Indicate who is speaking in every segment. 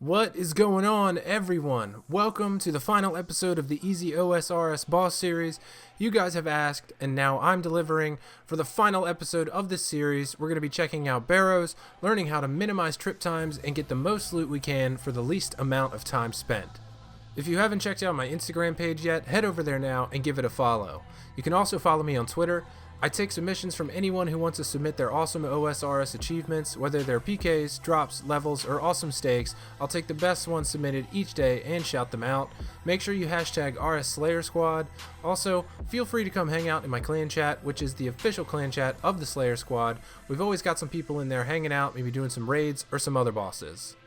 Speaker 1: What is going on, everyone? Welcome to the final episode of the Easy OSRS boss series. You guys have asked, and now I'm delivering. For the final episode of this series, we're going to be checking out Barrows, learning how to minimize trip times and get the most loot we can for the least amount of time spent. If you haven't checked out my Instagram page yet, head over there now and give it a follow. You can also follow me on Twitter. I take submissions from anyone who wants to submit their awesome OSRS achievements, whether they're PKs, drops, levels, or awesome stakes. I'll take the best ones submitted each day and shout them out. Make sure you hashtag RS Slayer Squad. Also, feel free to come hang out in my clan chat, which is the official clan chat of the Slayer Squad. We've always got some people in there hanging out, maybe doing some raids or some other bosses.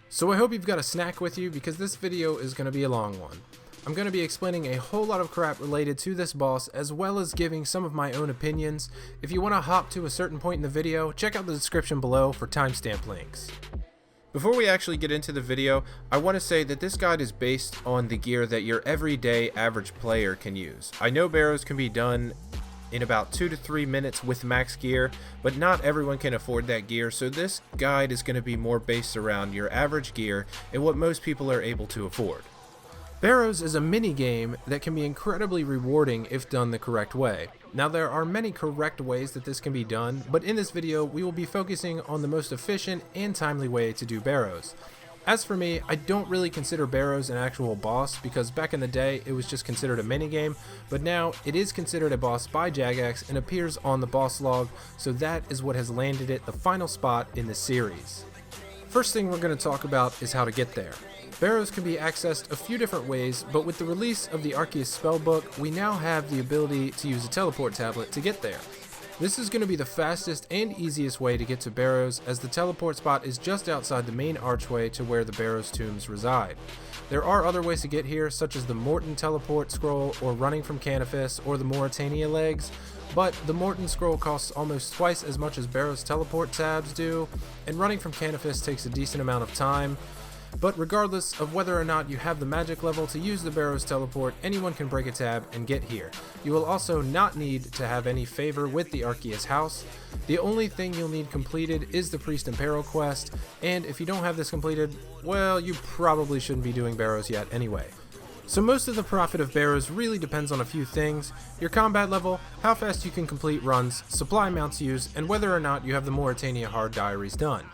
Speaker 1: So I hope you've got a snack with you because this video is going to be a long one. I'm going to be explaining a whole lot of crap related to this boss, as well as giving some of my own opinions. If you want to hop to a certain point in the video, check out the description below for timestamp links. Before we actually get into the video, I want to say that this guide is based on the gear that your everyday average player can use. I know Barrows can be done in about 2 to 3 minutes with max gear, but not everyone can afford that gear, so this guide is going to be more based around your average gear and what most people are able to afford. Barrows is a mini game that can be incredibly rewarding if done the correct way. Now, there are many correct ways that this can be done, but in this video we will be focusing on the most efficient and timely way to do Barrows. As for me, I don't really consider Barrows an actual boss because back in the day it was just considered a minigame, but now it is considered a boss by Jagex and appears on the boss log, so that is what has landed it the final spot in the series. First thing we're going to talk about is how to get there. Barrows can be accessed a few different ways, but with the release of the Arceus spellbook, we now have the ability to use a teleport tablet to get there. This is going to be the fastest and easiest way to get to Barrows, as the teleport spot is just outside the main archway to where the Barrows tombs reside. There are other ways to get here, such as the Morton teleport scroll, or running from Canifis, or the Mauritania legs, but the Morton scroll costs almost twice as much as Barrows teleport tabs do, and running from Canifis takes a decent amount of time. But regardless of whether or not you have the magic level to use the Barrows teleport, anyone can break a tab and get here. You will also not need to have any favor with the Arceus house. The only thing you'll need completed is the Priest in Peril quest, and if you don't have this completed, well, you probably shouldn't be doing Barrows yet anyway. So most of the profit of Barrows really depends on a few things: your combat level, how fast you can complete runs, supply amounts used, and whether or not you have the Mauritania hard diaries done.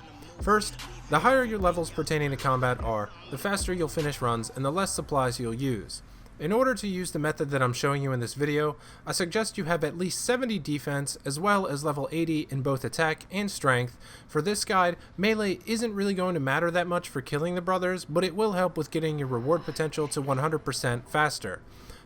Speaker 1: First, the higher your levels pertaining to combat are, the faster you'll finish runs and the less supplies you'll use. In order to use the method that I'm showing you in this video, I suggest you have at least 70 defense as well as level 80 in both attack and strength. For this guide, melee isn't really going to matter that much for killing the brothers, but it will help with getting your reward potential to 100% faster.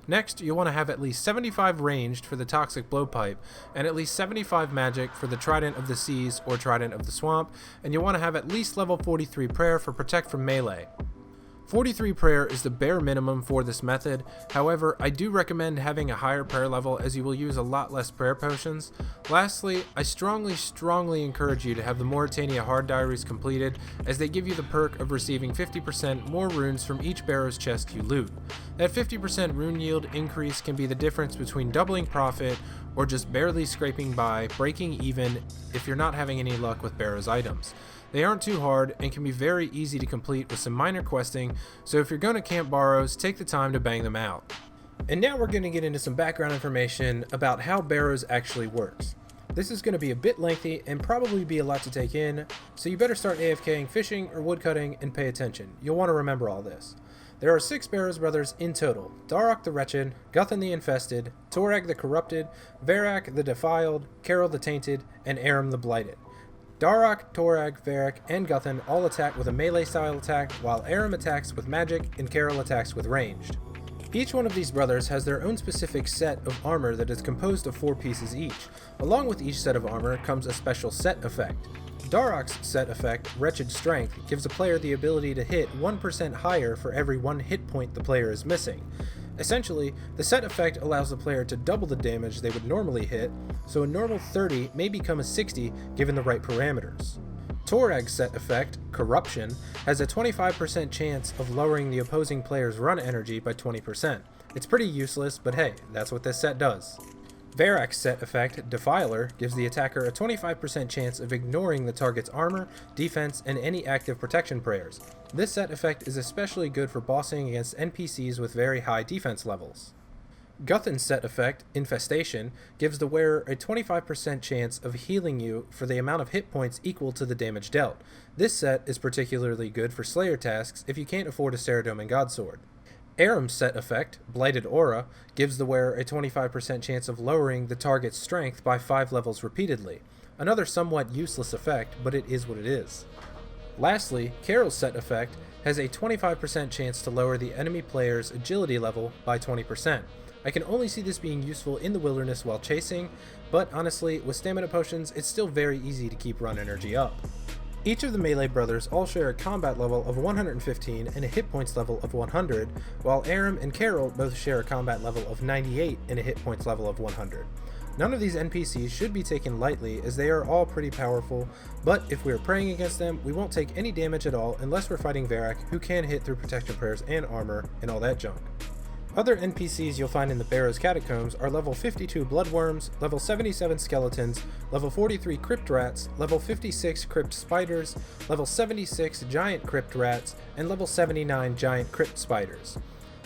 Speaker 1: Next, you'll want to have at least 75 ranged for the Toxic Blowpipe, and at least 75 magic for the Trident of the Seas or Trident of the Swamp, and you'll want to have at least level 43 prayer for Protect from Melee. 43 prayer is the bare minimum for this method. However, I do recommend having a higher prayer level as you will use a lot less prayer potions. Lastly, I strongly encourage you to have the Mauritania hard diaries completed, as they give you the perk of receiving 50% more runes from each Barrows chest you loot. That 50% rune yield increase can be the difference between doubling profit or just barely scraping by, breaking even if you're not having any luck with Barrows items. They aren't too hard and can be very easy to complete with some minor questing, so if you're going to camp Barrows, take the time to bang them out. And now we're going to get into some background information about how Barrows actually works. This is going to be a bit lengthy and probably be a lot to take in, so you better start AFKing, fishing, or woodcutting and pay attention. You'll want to remember all this. There are 6 Barrows Brothers in total: Darok the Wretched, Guthan the Infested, Torag the Corrupted, Varrock the Defiled, Krale the Tainted, and Aram the Blighted. Darok, Torag, Varrock, and Guthan all attack with a melee style attack, while Aram attacks with magic and Krale attacks with ranged. Each one of these brothers has their own specific set of armor that is composed of 4 pieces each. Along with each set of armor comes a special set effect. Darok's set effect, Wretched Strength, gives a player the ability to hit 1% higher for every 1 hit point the player is missing. Essentially, the set effect allows the player to double the damage they would normally hit, so a normal 30 may become a 60 given the right parameters. Torag's set effect, Corruption, has a 25% chance of lowering the opposing player's run energy by 20%. It's pretty useless, but hey, that's what this set does. Varrac's set effect, Defiler, gives the attacker a 25% chance of ignoring the target's armor, defense, and any active protection prayers. This set effect is especially good for bossing against NPCs with very high defense levels. Guthan's set effect, Infestation, gives the wearer a 25% chance of healing you for the amount of hit points equal to the damage dealt. This set is particularly good for Slayer tasks if you can't afford a Ceradomin Godsword. Aram's set effect, Blighted Aura, gives the wearer a 25% chance of lowering the target's strength by 5 levels repeatedly. Another somewhat useless effect, but it is what it is. Lastly, Krale's set effect has a 25% chance to lower the enemy player's agility level by 20%. I can only see this being useful in the wilderness while chasing, but honestly, with stamina potions, it's still very easy to keep run energy up. Each of the melee brothers all share a combat level of 115 and a hit points level of 100, while Aram and Krale both share a combat level of 98 and a hit points level of 100. None of these NPCs should be taken lightly, as they are all pretty powerful, but if we are praying against them, we won't take any damage at all unless we're fighting Varrac, who can hit through protection prayers and armor and all that junk. Other NPCs you'll find in the Barrows Catacombs are level 52 Bloodworms, level 77 Skeletons, level 43 Crypt Rats, level 56 Crypt Spiders, level 76 Giant Crypt Rats, and level 79 Giant Crypt Spiders.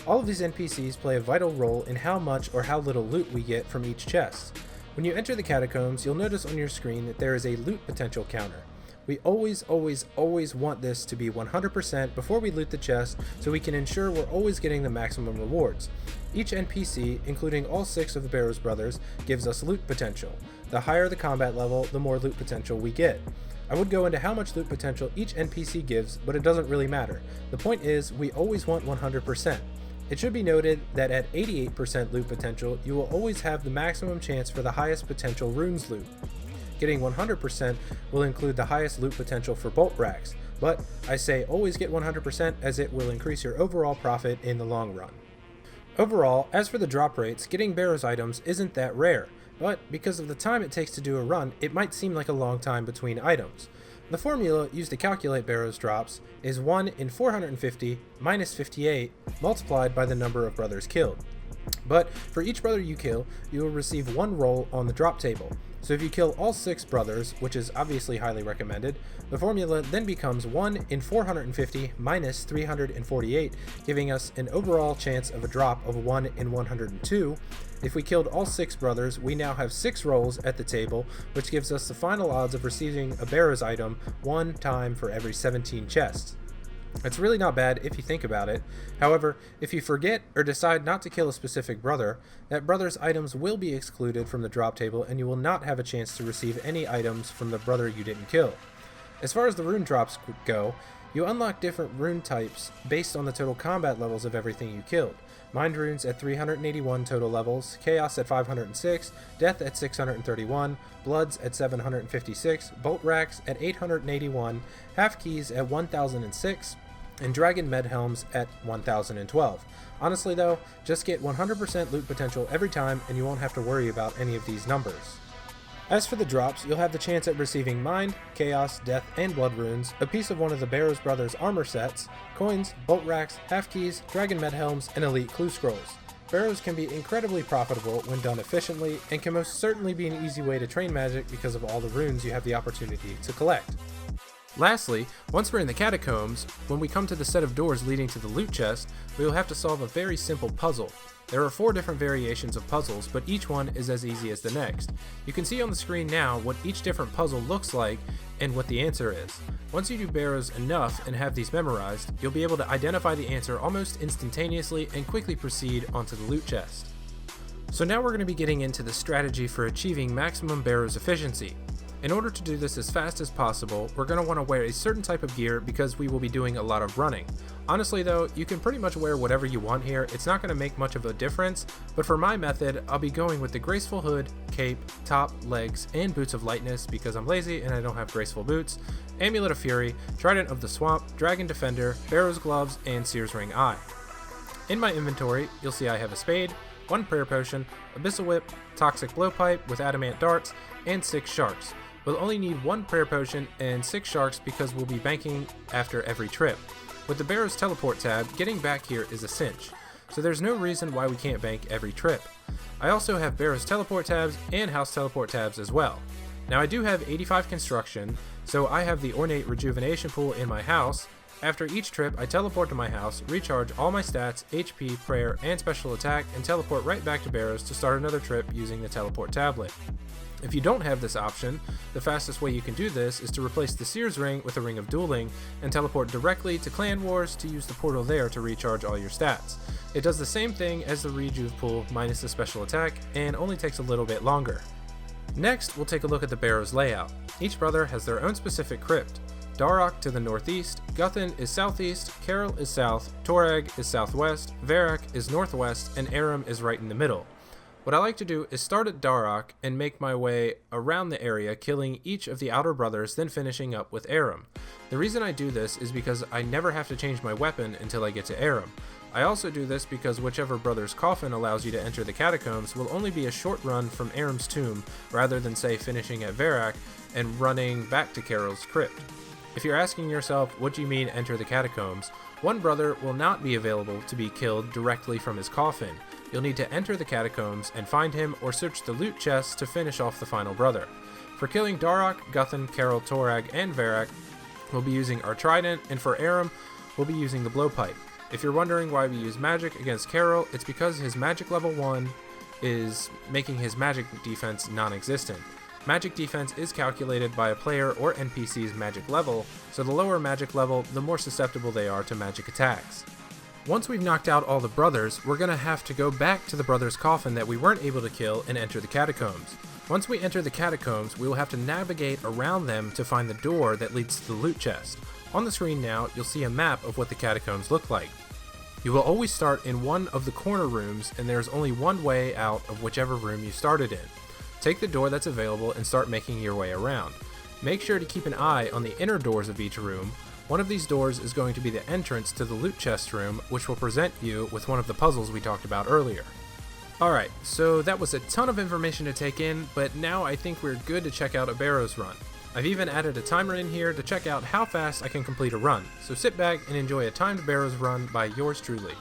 Speaker 1: All of these NPCs play a vital role in how much or how little loot we get from each chest. When you enter the Catacombs, you'll notice on your screen that there is a loot potential counter. We always want this to be 100% before we loot the chest, so we can ensure we're always getting the maximum rewards. Each NPC, including all 6 of the Barrows Brothers, gives us loot potential. The higher the combat level, the more loot potential we get. I would go into how much loot potential each NPC gives, but it doesn't really matter. The point is, we always want 100%. It should be noted that at 88% loot potential, you will always have the maximum chance for the highest potential runes loot. Getting 100% will include the highest loot potential for bolt racks, but I say always get 100% as it will increase your overall profit in the long run. Overall, as for the drop rates, getting Barrows items isn't that rare, but because of the time it takes to do a run, it might seem like a long time between items. The formula used to calculate Barrows drops is 1 in 450 minus 58 multiplied by the number of brothers killed. But for each brother you kill, you will receive 1 roll on the drop table. So if you kill all 6 brothers, which is obviously highly recommended, the formula then becomes 1 in 450 minus 348, giving us an overall chance of a drop of 1 in 102. If we killed all 6 brothers, we now have 6 rolls at the table, which gives us the final odds of receiving a Barrows item 1 time for every 17 chests. It's really not bad if you think about it. However, if you forget or decide not to kill a specific brother, that brother's items will be excluded from the drop table and you will not have a chance to receive any items from the brother you didn't kill. As far as the rune drops go, you unlock different rune types based on the total combat levels of everything you killed. Mind runes at 381 total levels, Chaos at 506, Death at 631, Bloods at 756, Bolt Racks at 881, Half Keys at 1006, and Dragon Med Helms at 1012. Honestly though, just get 100% loot potential every time and you won't have to worry about any of these numbers. As for the drops, you'll have the chance at receiving Mind, Chaos, Death, and Blood runes, a piece of one of the Barrows Brothers armor sets, coins, bolt racks, half keys, dragon med helms, and elite clue scrolls. Barrows can be incredibly profitable when done efficiently, and can most certainly be an easy way to train magic because of all the runes you have the opportunity to collect. Lastly, once we're in the Catacombs, when we come to the set of doors leading to the loot chest, we will have to solve a very simple puzzle. There are 4 different variations of puzzles, but each one is as easy as the next. You can see on the screen now what each different puzzle looks like and what the answer is. Once you do Barrows enough and have these memorized, you'll be able to identify the answer almost instantaneously and quickly proceed onto the loot chest. So now we're going to be getting into the strategy for achieving maximum Barrows efficiency. In order to do this as fast as possible, we're going to want to wear a certain type of gear because we will be doing a lot of running. Honestly though, you can pretty much wear whatever you want here, it's not going to make much of a difference, but for my method, I'll be going with the graceful hood, cape, top, legs, and boots of lightness because I'm lazy and I don't have graceful boots, amulet of fury, trident of the swamp, dragon defender, Barrows gloves, and Seer's ring eye. In my inventory, you'll see I have a spade, 1 prayer potion, abyssal whip, toxic blowpipe with adamant darts, and 6 sharks. We'll only need 1 prayer potion and 6 sharks because we'll be banking after every trip. With the Barrows teleport tab, getting back here is a cinch, so there's no reason why we can't bank every trip. I also have Barrows teleport tabs and house teleport tabs as well. Now I do have 85 construction, so I have the ornate rejuvenation pool in my house. After each trip, I teleport to my house, recharge all my stats, HP, prayer, and special attack, and teleport right back to Barrows to start another trip using the teleport tablet. If you don't have this option, the fastest way you can do this is to replace the Seer's Ring with a Ring of Dueling and teleport directly to Clan Wars to use the portal there to recharge all your stats. It does the same thing as the Rejuve pool minus the special attack and only takes a little bit longer. Next, we'll take a look at the Barrows layout. Each brother has their own specific crypt. Darok to the northeast, Guthan is southeast, Krale is south, Torag is southwest, Varrock is northwest, and Aram is right in the middle. What I like to do is start at Darok and make my way around the area, killing each of the outer brothers, then finishing up with Aram. The reason I do this is because I never have to change my weapon until I get to Aram. I also do this because whichever brother's coffin allows you to enter the Catacombs will only be a short run from Aram's tomb, rather than say finishing at Varrock and running back to Krale's crypt. If you're asking yourself, what do you mean enter the Catacombs? One brother will not be available to be killed directly from his coffin. You'll need to enter the Catacombs and find him or search the loot chests to finish off the final brother. For killing Darok, Guthan, Krale, Torag, and Varrock, we'll be using our trident, and for Aram, we'll be using the blowpipe. If you're wondering why we use magic against Krale, it's because his magic level 1 is making his magic defense non-existent. Magic defense is calculated by a player or NPC's magic level, so the lower magic level, the more susceptible they are to magic attacks. Once we've knocked out all the brothers, we're going to have to go back to the brother's coffin that we weren't able to kill and enter the Catacombs. Once we enter the Catacombs, we will have to navigate around them to find the door that leads to the loot chest. On the screen now, you'll see a map of what the Catacombs look like. You will always start in one of the corner rooms, and there's only one way out of whichever room you started in. Take the door that's available and start making your way around. Make sure to keep an eye on the inner doors of each room. One of these doors is going to be the entrance to the loot chest room, which will present you with one of the puzzles we talked about earlier. Alright, so that was a ton of information to take in, but now I think we're good to check out a Barrows run. I've even added a timer in here to check out how fast I can complete a run, so sit back and enjoy a timed Barrows run by yours truly.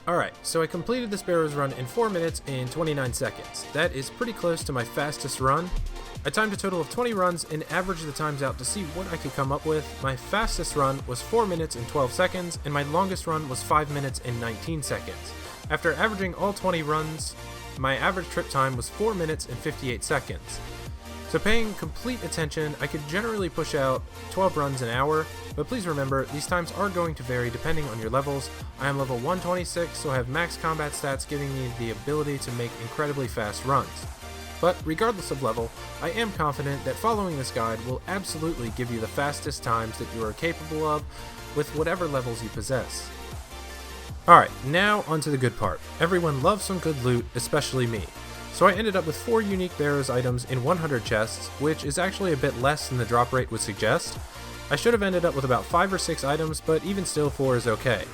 Speaker 1: Alright, so I completed this Barrows run in 4 minutes and 29 seconds. That is pretty close to my fastest run. I timed a total of 20 runs and averaged the times out to see what I could come up with. My fastest run was 4 minutes and 12 seconds, and my longest run was 5 minutes and 19 seconds. After averaging all 20 runs, my average trip time was 4 minutes and 58 seconds. So paying complete attention, I could generally push out 12 runs an hour, but please remember, these times are going to vary depending on your levels. I am level 126, so I have max combat stats giving me the ability to make incredibly fast runs. But regardless of level, I am confident that following this guide will absolutely give you the fastest times that you are capable of with whatever levels you possess. Alright, now onto the good part. Everyone loves some good loot, especially me. So I ended up with 4 unique Barrows items in 100 chests, which is actually a bit less than the drop rate would suggest. I should have ended up with about 5 or 6 items, but even still 4 is okay.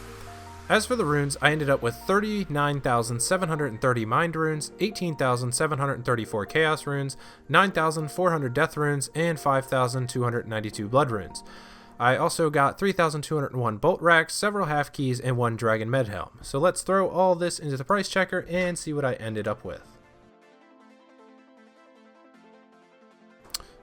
Speaker 1: As for the runes, I ended up with 39,730 Mind runes, 18,734 Chaos runes, 9,400 Death runes, and 5,292 Blood runes. I also got 3,201 Bolt racks, several half keys, and 1 Dragon Med Helm. So let's throw all this into the price checker and see what I ended up with.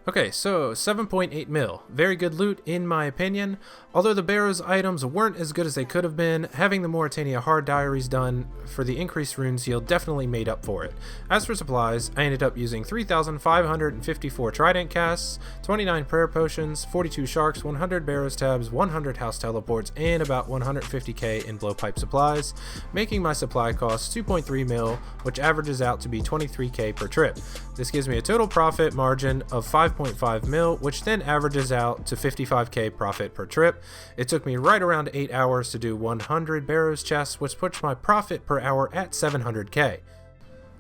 Speaker 1: Okay, so 7.8 mil. Very good loot in my opinion. Although the Barrows items weren't as good as they could have been, having the Mauritania Hard Diaries done for the increased runes yield definitely made up for it. As for supplies, I ended up using 3,554 Trident casts, 29 Prayer Potions, 42 Sharks, 100 Barrows tabs, 100 House Teleports, and about 150k in Blowpipe supplies, making my supply cost 2.3 mil, which averages out to be 23k per trip. This gives me a total profit margin of 5.5 mil, which then averages out to 55k profit per trip. It took me right around 8 hours to do 100 Barrows chests, which puts my profit per hour at 700k.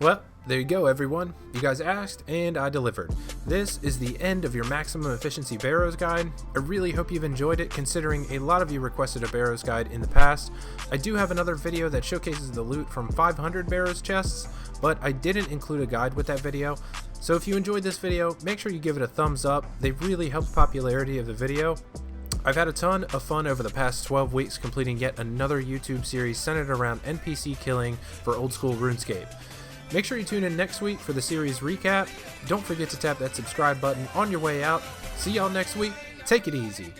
Speaker 1: Well, there you go everyone. You guys asked and I delivered. This is the end of your maximum efficiency Barrows guide. I really hope you've enjoyed it, considering a lot of you requested a Barrows guide in the past. I do have another video that showcases the loot from 500 Barrows chests, but I didn't include a guide with that video. So if you enjoyed this video, make sure you give it a thumbs up. They really help the popularity of the video. I've had a ton of fun over the past 12 weeks completing yet another YouTube series centered around NPC killing for old school RuneScape. Make sure you tune in next week for the series recap. Don't forget to tap that subscribe button on your way out. See y'all next week. Take it easy.